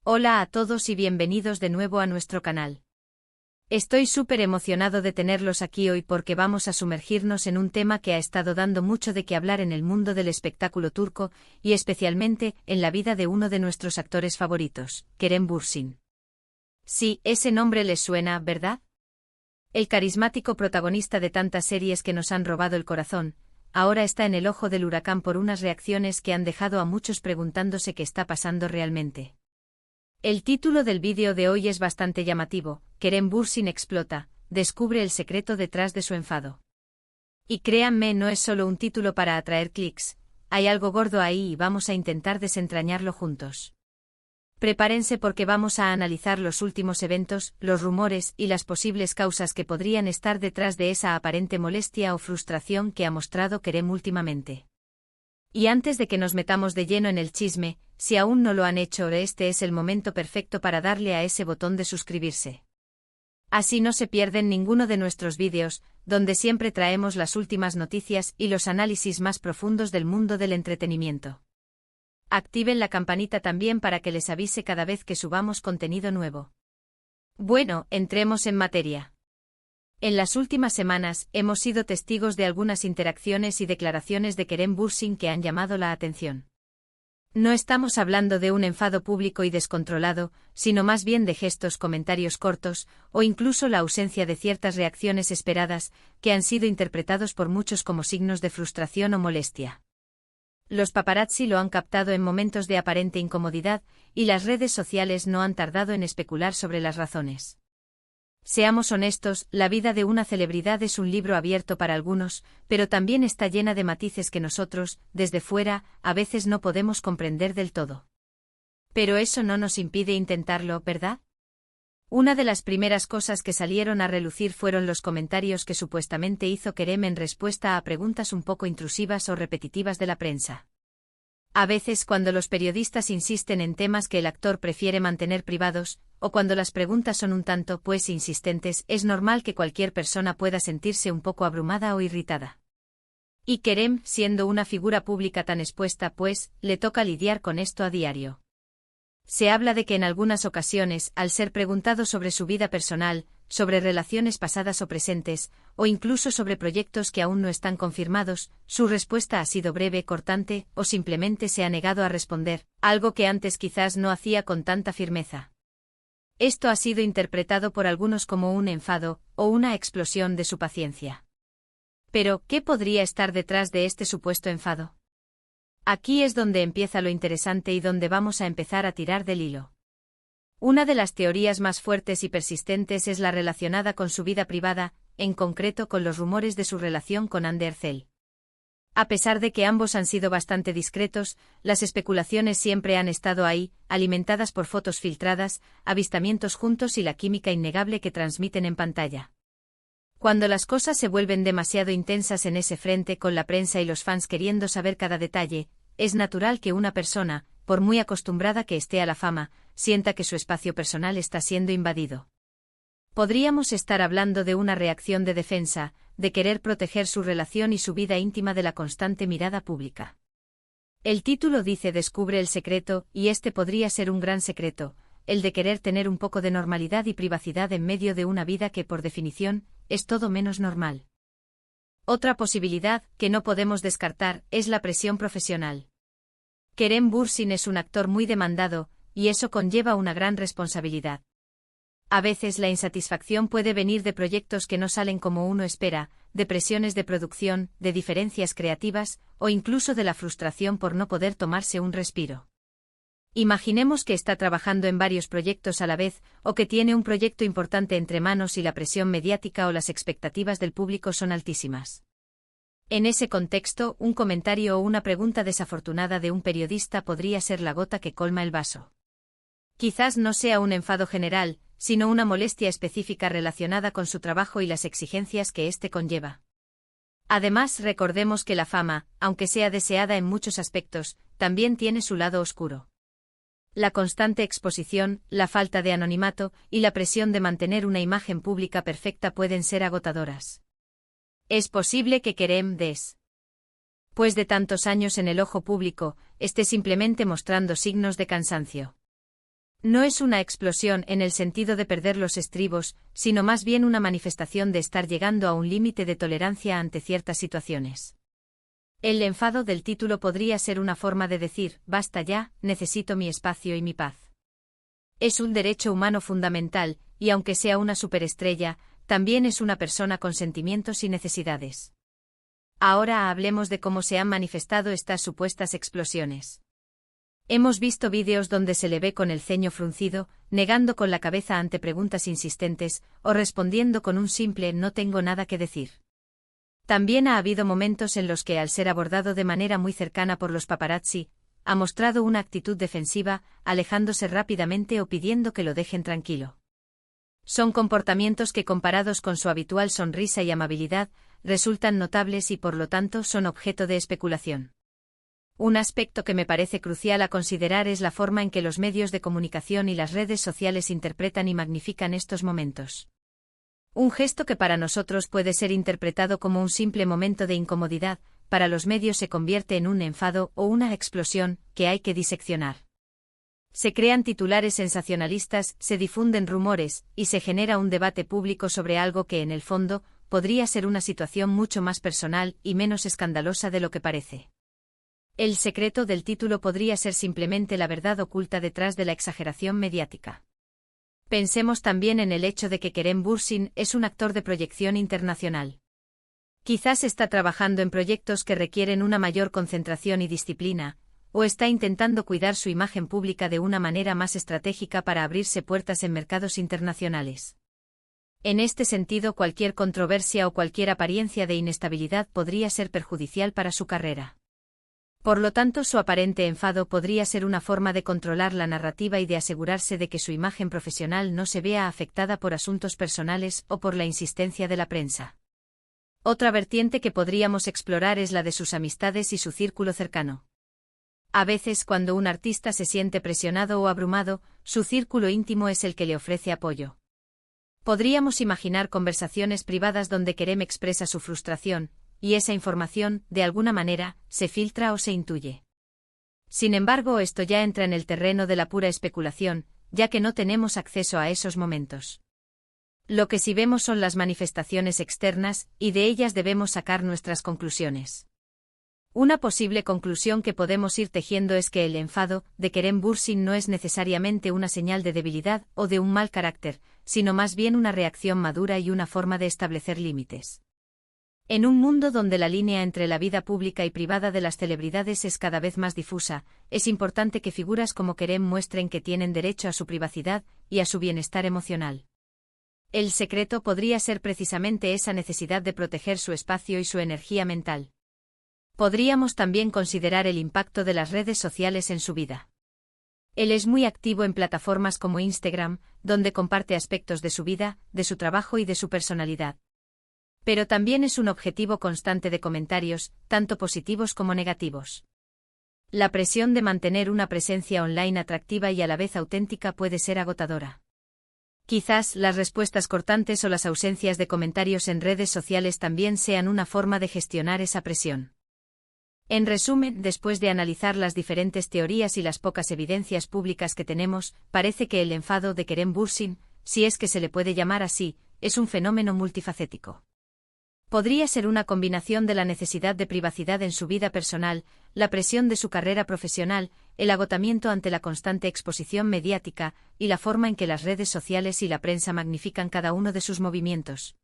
Hola a todos y bienvenidos de nuevo a nuestro canal. Estoy súper emocionado de tenerlos aquí hoy porque vamos a sumergirnos en un tema que ha estado dando mucho de qué hablar en el mundo del espectáculo turco y especialmente en la vida de uno de nuestros actores favoritos, Kerem Bürsin. Sí, ese nombre les suena, ¿verdad? El carismático protagonista de tantas series que nos han robado el corazón, ahora está en el ojo del huracán por unas reacciones que han dejado a muchos preguntándose qué está pasando realmente. El título del vídeo de hoy es bastante llamativo: Kerem Bürsin explota, descubre el secreto detrás de su enfado. Y créanme, no es solo un título para atraer clics, hay algo gordo ahí y vamos a intentar desentrañarlo juntos. Prepárense porque vamos a analizar los últimos eventos, los rumores y las posibles causas que podrían estar detrás de esa aparente molestia o frustración que ha mostrado Kerem últimamente. Y antes de que nos metamos de lleno en el chisme, si aún no lo han hecho, este es el momento perfecto para darle a ese botón de suscribirse. Así no se pierden ninguno de nuestros vídeos, donde siempre traemos las últimas noticias y los análisis más profundos del mundo del entretenimiento. Activen la campanita también para que les avise cada vez que subamos contenido nuevo. Bueno, entremos en materia. En las últimas semanas, hemos sido testigos de algunas interacciones y declaraciones de Kerem Bürsin que han llamado la atención. No estamos hablando de un enfado público y descontrolado, sino más bien de gestos, comentarios cortos, o incluso la ausencia de ciertas reacciones esperadas, que han sido interpretados por muchos como signos de frustración o molestia. Los paparazzi lo han captado en momentos de aparente incomodidad, y las redes sociales no han tardado en especular sobre las razones. Seamos honestos, la vida de una celebridad es un libro abierto para algunos, pero también está llena de matices que nosotros, desde fuera, a veces no podemos comprender del todo. Pero eso no nos impide intentarlo, ¿verdad? Una de las primeras cosas que salieron a relucir fueron los comentarios que supuestamente hizo Kerem en respuesta a preguntas un poco intrusivas o repetitivas de la prensa. A veces, cuando los periodistas insisten en temas que el actor prefiere mantener privados, o cuando las preguntas son un tanto, insistentes, es normal que cualquier persona pueda sentirse un poco abrumada o irritada. Y Kerem, siendo una figura pública tan expuesta, le toca lidiar con esto a diario. Se habla de que en algunas ocasiones, al ser preguntado sobre su vida personal, sobre relaciones pasadas o presentes, o incluso sobre proyectos que aún no están confirmados, su respuesta ha sido breve, cortante, o simplemente se ha negado a responder, algo que antes quizás no hacía con tanta firmeza. Esto ha sido interpretado por algunos como un enfado, o una explosión de su paciencia. Pero, ¿qué podría estar detrás de este supuesto enfado? Aquí es donde empieza lo interesante y donde vamos a empezar a tirar del hilo. Una de las teorías más fuertes y persistentes es la relacionada con su vida privada, en concreto con los rumores de su relación con Hande Erçel. A pesar de que ambos han sido bastante discretos, las especulaciones siempre han estado ahí, alimentadas por fotos filtradas, avistamientos juntos y la química innegable que transmiten en pantalla. Cuando las cosas se vuelven demasiado intensas en ese frente, con la prensa y los fans queriendo saber cada detalle, es natural que una persona, por muy acostumbrada que esté a la fama, sienta que su espacio personal está siendo invadido. Podríamos estar hablando de una reacción de defensa, de querer proteger su relación y su vida íntima de la constante mirada pública. El título dice descubre el secreto, y este podría ser un gran secreto, el de querer tener un poco de normalidad y privacidad en medio de una vida que, por definición, es todo menos normal. Otra posibilidad, que no podemos descartar, es la presión profesional. Kerem Bürsin es un actor muy demandado, y eso conlleva una gran responsabilidad. A veces la insatisfacción puede venir de proyectos que no salen como uno espera, de presiones de producción, de diferencias creativas, o incluso de la frustración por no poder tomarse un respiro. Imaginemos que está trabajando en varios proyectos a la vez, o que tiene un proyecto importante entre manos y la presión mediática o las expectativas del público son altísimas. En ese contexto, un comentario o una pregunta desafortunada de un periodista podría ser la gota que colma el vaso. Quizás no sea un enfado general, sino una molestia específica relacionada con su trabajo y las exigencias que éste conlleva. Además, recordemos que la fama, aunque sea deseada en muchos aspectos, también tiene su lado oscuro. La constante exposición, la falta de anonimato y la presión de mantener una imagen pública perfecta pueden ser agotadoras. Es posible que Kerem, después de tantos años en el ojo público, esté simplemente mostrando signos de cansancio. No es una explosión en el sentido de perder los estribos, sino más bien una manifestación de estar llegando a un límite de tolerancia ante ciertas situaciones. El enfado del título podría ser una forma de decir, basta ya, necesito mi espacio y mi paz. Es un derecho humano fundamental, y aunque sea una superestrella, también es una persona con sentimientos y necesidades. Ahora hablemos de cómo se han manifestado estas supuestas explosiones. Hemos visto vídeos donde se le ve con el ceño fruncido, negando con la cabeza ante preguntas insistentes, o respondiendo con un simple no tengo nada que decir. También ha habido momentos en los que, al ser abordado de manera muy cercana por los paparazzi, ha mostrado una actitud defensiva, alejándose rápidamente o pidiendo que lo dejen tranquilo. Son comportamientos que, comparados con su habitual sonrisa y amabilidad, resultan notables y por lo tanto son objeto de especulación. Un aspecto que me parece crucial a considerar es la forma en que los medios de comunicación y las redes sociales interpretan y magnifican estos momentos. Un gesto que para nosotros puede ser interpretado como un simple momento de incomodidad, para los medios se convierte en un enfado o una explosión que hay que diseccionar. Se crean titulares sensacionalistas, se difunden rumores, y se genera un debate público sobre algo que en el fondo podría ser una situación mucho más personal y menos escandalosa de lo que parece. El secreto del título podría ser simplemente la verdad oculta detrás de la exageración mediática. Pensemos también en el hecho de que Kerem Bürsin es un actor de proyección internacional. Quizás está trabajando en proyectos que requieren una mayor concentración y disciplina, o está intentando cuidar su imagen pública de una manera más estratégica para abrirse puertas en mercados internacionales. En este sentido, cualquier controversia o cualquier apariencia de inestabilidad podría ser perjudicial para su carrera. Por lo tanto, su aparente enfado podría ser una forma de controlar la narrativa y de asegurarse de que su imagen profesional no se vea afectada por asuntos personales o por la insistencia de la prensa. Otra vertiente que podríamos explorar es la de sus amistades y su círculo cercano. A veces, cuando un artista se siente presionado o abrumado, su círculo íntimo es el que le ofrece apoyo. Podríamos imaginar conversaciones privadas donde Kerem expresa su frustración, y esa información, de alguna manera, se filtra o se intuye. Sin embargo, esto ya entra en el terreno de la pura especulación, ya que no tenemos acceso a esos momentos. Lo que sí vemos son las manifestaciones externas, y de ellas debemos sacar nuestras conclusiones. Una posible conclusión que podemos ir tejiendo es que el enfado de Kerem Bürsin no es necesariamente una señal de debilidad o de un mal carácter, sino más bien una reacción madura y una forma de establecer límites. En un mundo donde la línea entre la vida pública y privada de las celebridades es cada vez más difusa, es importante que figuras como Kerem muestren que tienen derecho a su privacidad y a su bienestar emocional. El secreto podría ser precisamente esa necesidad de proteger su espacio y su energía mental. Podríamos también considerar el impacto de las redes sociales en su vida. Él es muy activo en plataformas como Instagram, donde comparte aspectos de su vida, de su trabajo y de su personalidad. Pero también es un objetivo constante de comentarios, tanto positivos como negativos. La presión de mantener una presencia online atractiva y a la vez auténtica puede ser agotadora. Quizás las respuestas cortantes o las ausencias de comentarios en redes sociales también sean una forma de gestionar esa presión. En resumen, después de analizar las diferentes teorías y las pocas evidencias públicas que tenemos, parece que el enfado de Kerem Bürsin, si es que se le puede llamar así, es un fenómeno multifacético. Podría ser una combinación de la necesidad de privacidad en su vida personal, la presión de su carrera profesional, el agotamiento ante la constante exposición mediática, y la forma en que las redes sociales y la prensa magnifican cada uno de sus movimientos.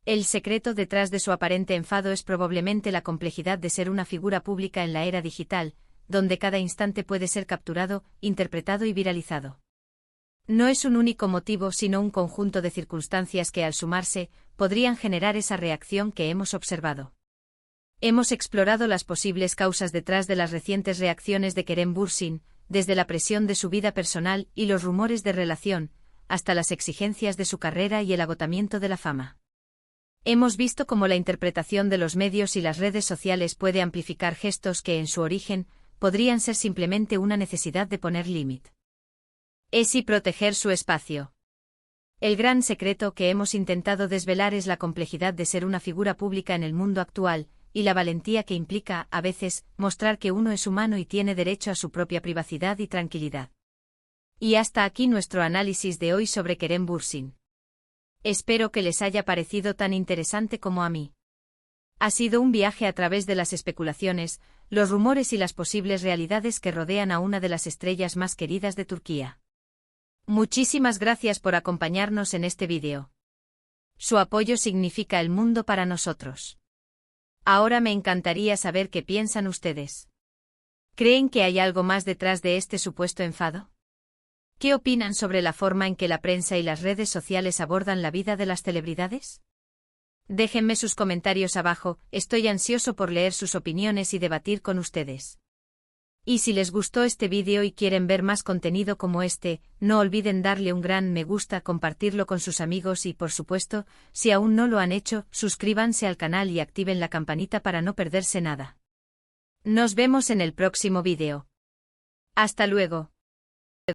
El secreto detrás de su aparente enfado es probablemente la complejidad de ser una figura pública en la era digital, donde cada instante puede ser capturado, interpretado y viralizado. No es un único motivo sino un conjunto de circunstancias que al sumarse, podrían generar esa reacción que hemos observado. Hemos explorado las posibles causas detrás de las recientes reacciones de Kerem Bürsin, desde la presión de su vida personal y los rumores de relación, hasta las exigencias de su carrera y el agotamiento de la fama. Hemos visto cómo la interpretación de los medios y las redes sociales puede amplificar gestos que en su origen podrían ser simplemente una necesidad de poner límite. Es y proteger su espacio. El gran secreto que hemos intentado desvelar es la complejidad de ser una figura pública en el mundo actual, y la valentía que implica, a veces, mostrar que uno es humano y tiene derecho a su propia privacidad y tranquilidad. Y hasta aquí nuestro análisis de hoy sobre Kerem Bürsin. Espero que les haya parecido tan interesante como a mí. Ha sido un viaje a través de las especulaciones, los rumores y las posibles realidades que rodean a una de las estrellas más queridas de Turquía. Muchísimas gracias por acompañarnos en este vídeo. Su apoyo significa el mundo para nosotros. Ahora me encantaría saber qué piensan ustedes. ¿Creen que hay algo más detrás de este supuesto enfado? ¿Qué opinan sobre la forma en que la prensa y las redes sociales abordan la vida de las celebridades? Déjenme sus comentarios abajo, estoy ansioso por leer sus opiniones y debatir con ustedes. Y si les gustó este vídeo y quieren ver más contenido como este, no olviden darle un gran me gusta, compartirlo con sus amigos y, por supuesto, si aún no lo han hecho, suscríbanse al canal y activen la campanita para no perderse nada. Nos vemos en el próximo vídeo. Hasta luego.